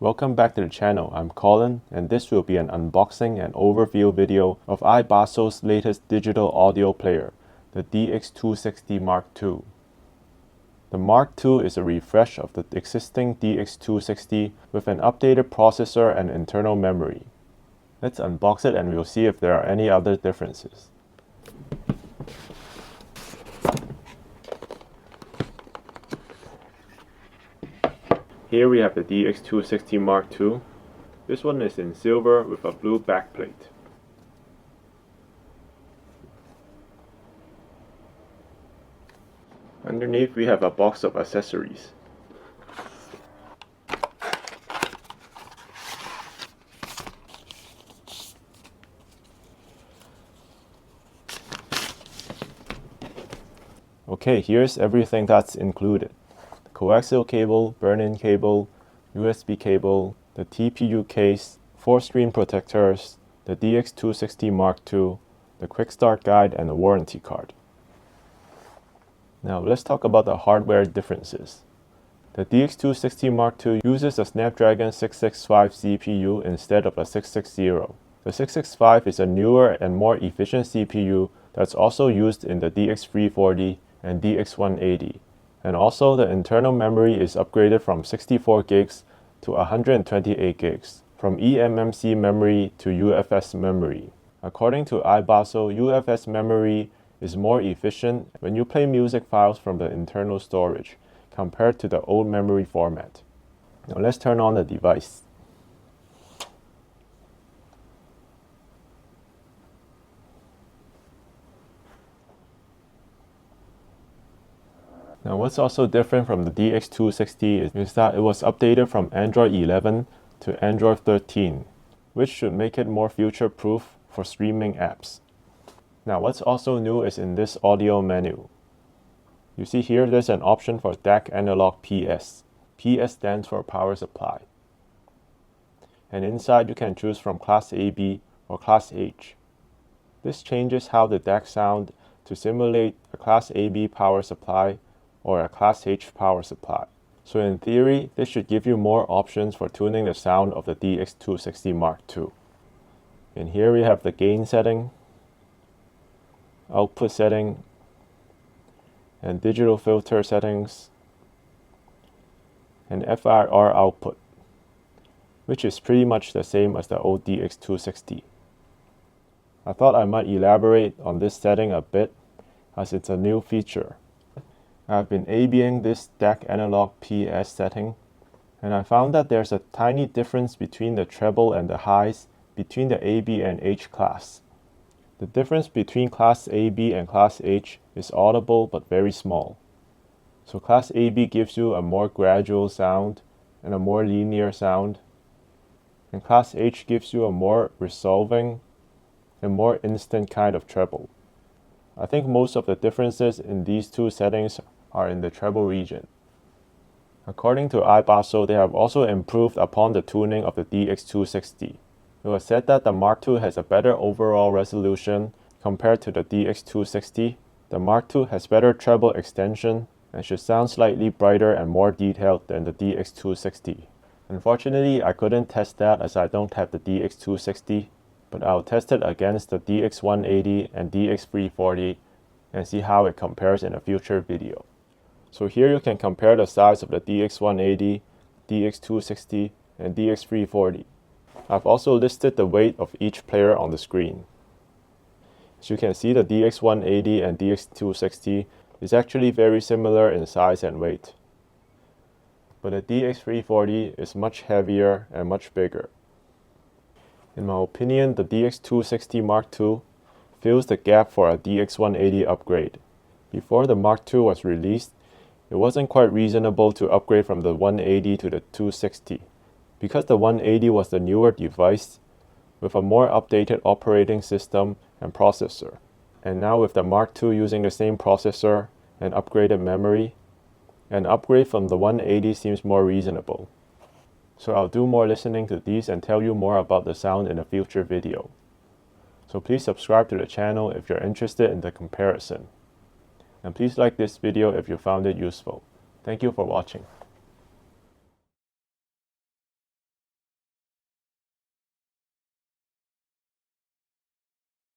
Welcome back to the channel. I'm Colin, and this will be an unboxing and overview video of iBasso's latest digital audio player, the DX260 Mark II. The Mark II is a refresh of the existing DX260 with an updated processor and internal memory. Let's unbox it and we'll see if there are any other differences. Here we have the DX260 Mark II. This one is in silver with a blue backplate. Underneath we have a box of accessories. Okay, here's everything that's included. Coaxial cable, burn-in cable, USB cable, the TPU case, 4 screen protectors, the DX260 Mark II, the quick start guide, and the warranty card. Now let's talk about the hardware differences. The DX260 Mark II uses a Snapdragon 665 CPU instead of a 660. The 665 is a newer and more efficient CPU that's also used in the DX340 and DX180. And also the internal memory is upgraded from 64 gigs to 128 gigs, from eMMC memory to UFS memory. According to iBasso, UFS memory is more efficient when you play music files from the internal storage compared to the old memory format. Now let's turn on the device. Now what's also different from the DX260 is that it was updated from Android 11 to Android 13, which should make it more future-proof for streaming apps. Now what's also new is in this audio menu. You see here there's an option for DAC Analog PS. PS stands for power supply. And inside you can choose from Class AB or Class H. This changes how the DAC sound to simulate a Class AB power supply or a Class H power supply. So in theory, this should give you more options for tuning the sound of the DX260 Mark II. And here we have the gain setting, output setting, and digital filter settings, and FIR output, which is pretty much the same as the old DX260. I thought I might elaborate on this setting a bit as it's a new feature. I've been ABing this DAC Analog PS setting, and I found that there's a tiny difference between the treble and the highs between the AB and H class. The difference between Class AB and Class H is audible but very small. So Class AB gives you a more gradual sound and a more linear sound, and Class H gives you a more resolving and more instant kind of treble. I think most of the differences in these two settings are in the treble region. According to iBasso, they have also improved upon the tuning of the DX260. It was said that the Mark II has a better overall resolution compared to the DX260. The Mark II has better treble extension and should sound slightly brighter and more detailed than the DX260. Unfortunately, I couldn't test that as I don't have the DX260, but I'll test it against the DX180 and DX340 and see how it compares in a future video. So here you can compare the size of the DX180, DX260, and DX340. I've also listed the weight of each player on the screen. As you can see, the DX180 and DX260 is actually very similar in size and weight. But the DX340 is much heavier and much bigger. In my opinion, the DX260 Mark II fills the gap for a DX180 upgrade. Before the Mark II was released, it wasn't quite reasonable to upgrade from the 180 to the 260, because the 180 was the newer device with a more updated operating system and processor. And now with the Mark II using the same processor and upgraded memory, an upgrade from the 180 seems more reasonable. So I'll do more listening to these and tell you more about the sound in a future video. So please subscribe to the channel if you're interested in the comparison. And please like this video if you found it useful. Thank you for watching.